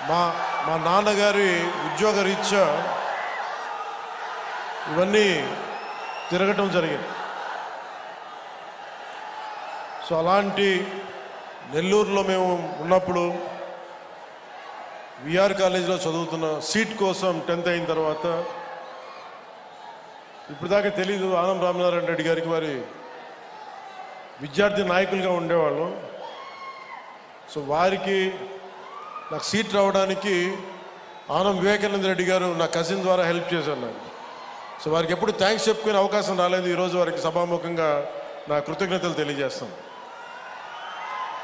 మా మా నాన్నగారి ఉద్యోగ రీత్యా ఇవన్నీ తిరగటం జరిగింది. సో అలాంటి నెల్లూరులో మేము ఉన్నప్పుడు విఆర్ కాలేజీలో చదువుతున్న సీట్ కోసం 10th అయిన తర్వాత ఇప్పుడు దాకా తెలీదు ఆనం రామనారాయణ రెడ్డి గారికి వారి విద్యార్థి నాయకులుగా ఉండేవాళ్ళు. సో వారికి నాకు సీట్ రావడానికి ఆనం వివేకానంద రెడ్డి గారు నా కజిన్ ద్వారా హెల్ప్ చేశారు నాకు. సో వారికి ఎప్పుడు థ్యాంక్స్ చెప్పుకునే అవకాశం రాలేదు. ఈరోజు వారికి సభాముఖంగా నా కృతజ్ఞతలు తెలియజేస్తాను.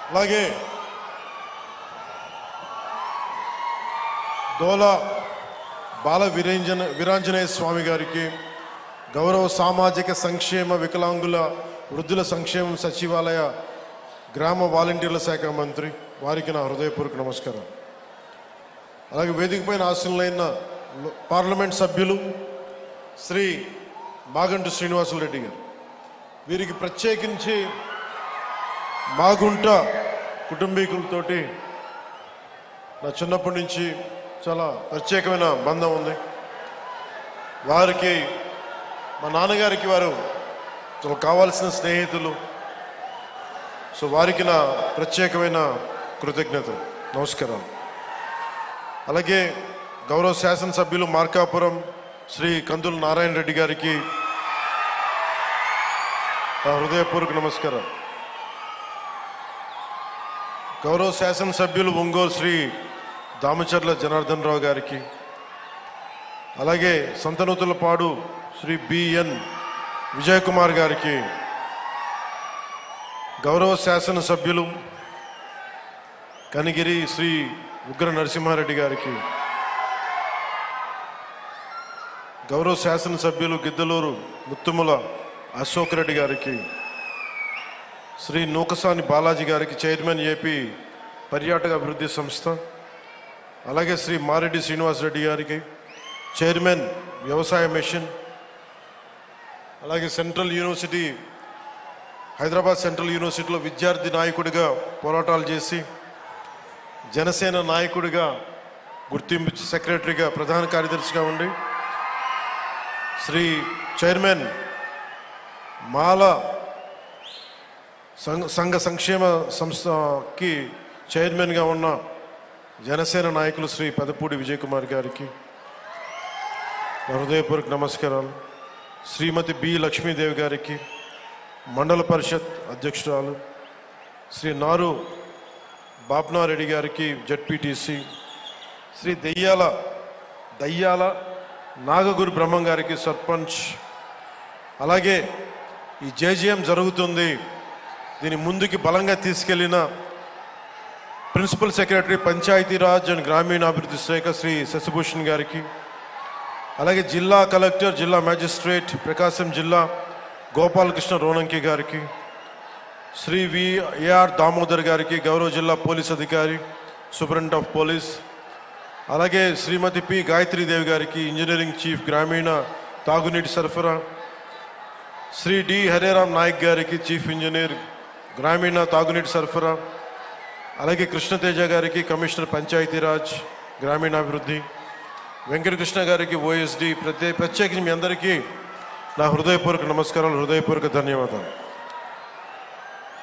అలాగే దోలా బాల వీరాంజనేయ స్వామి గారికి, గౌరవ సామాజిక సంక్షేమ వికలాంగుల వృద్ధుల సంక్షేమం సచివాలయ గ్రామ వాలంటీర్ల శాఖ మంత్రి, వారికి నా హృదయపూర్వక నమస్కారం. అలాగే వేదికపైన ఆశీనులైన పార్లమెంట్ సభ్యులు శ్రీ మాగంటి శ్రీనివాసులు గారు, వీరికి ప్రత్యేకించి మాగుంట కుటుంబీకులతోటి నా చిన్నప్పటి నుంచి చాలా ప్రత్యేకమైన బంధం ఉంది. వారికి మా నాన్నగారికి వారు చాలా కావాల్సిన స్నేహితులు. సో వారికి నా ప్రత్యేకమైన కృతజ్ఞతలు, నమస్కారం. అలాగే గౌరవ శాసనసభ్యులు మార్కాపురం శ్రీ కందుల నారాయణ రెడ్డి గారికి నా హృదయపూర్వక నమస్కారం. గౌరవ శాసనసభ్యులు ఒంగోలు శ్రీ దామచర్ల జనార్దన్ రావు గారికి, అలాగే సంతనూతులపాడు శ్రీ బిఎన్ విజయ్ కుమార్ గారికి, గౌరవ శాసనసభ్యులు కనిగిరి శ్రీ ఉగ్ర నరసింహారెడ్డి గారికి, గౌరవ శాసనసభ్యులు గిద్దలూరు ముత్తుముల అశోక్ రెడ్డి గారికి, శ్రీ నూకసాని బాలాజీ గారికి, చైర్మన్ ఏపీ పర్యాటక అభివృద్ధి సంస్థ, అలాగే శ్రీ మారెడ్డి శ్రీనివాసరెడ్డి గారికి, చైర్మన్ వ్యవసాయ మిషన్, అలాగే సెంట్రల్ యూనివర్సిటీ హైదరాబాద్ సెంట్రల్ యూనివర్సిటీలో విద్యార్థి నాయకుడిగా పోరాటాలు చేసి జనసేన నాయకుడిగా గుర్తింపు సెక్రటరీగా ప్రధాన కార్యదర్శిగా ఉండి శ్రీ చైర్మన్ మాల సంఘ సంక్షేమ సంస్థకి చైర్మన్గా ఉన్న జనసేన నాయకులు శ్రీ పెదపూడి విజయ్ కుమార్ గారికి హృదయపూర్వక నమస్కారాలు. శ్రీమతి బి లక్ష్మీదేవి గారికి, మండల పరిషత్ అధ్యక్షురాలు శ్రీ నారు బాప్నారెడ్డి గారికి, జడ్పీటీసీ, శ్రీ దయ్యాల నాగగురు బ్రహ్మం గారికి, సర్పంచ్. అలాగే ఈ జేజీఎం జరుగుతుంది, దీన్ని ముందుకి బలంగా తీసుకెళ్లిన ప్రిన్సిపల్ సెక్రటరీ పంచాయతీరాజ్ అండ్ గ్రామీణాభివృద్ధి శాఖ శ్రీ శశిభూషణ్ గారికి, అలాగే జిల్లా కలెక్టర్, జిల్లా మ్యాజిస్ట్రేట్ ప్రకాశం జిల్లా గోపాలకృష్ణ రోనంకి గారికి, శ్రీ విఆర్ దామోదర్ గారికి, గౌరవ జిల్లా పోలీస్ అధికారి సూపరింటెండెంట్ ఆఫ్ పోలీస్, అలాగే శ్రీమతి పి గాయత్రీదేవి గారికి, ఇంజనీరింగ్ చీఫ్ గ్రామీణ తాగునీటి సరఫరా, శ్రీ డి హరేరామ్ నాయక్ గారికి, చీఫ్ ఇంజనీర్ గ్రామీణ తాగునీటి సరఫరా, అలాగే కృష్ణతేజ గారికి, కమిషనర్ పంచాయతీరాజ్ గ్రామీణాభివృద్ధి, వెంకటకృష్ణ గారికి, ఓఎస్డి. ప్రత్యేకించి మీ అందరికీ నా హృదయపూర్వక నమస్కారాలు, హృదయపూర్వక ధన్యవాదాలు.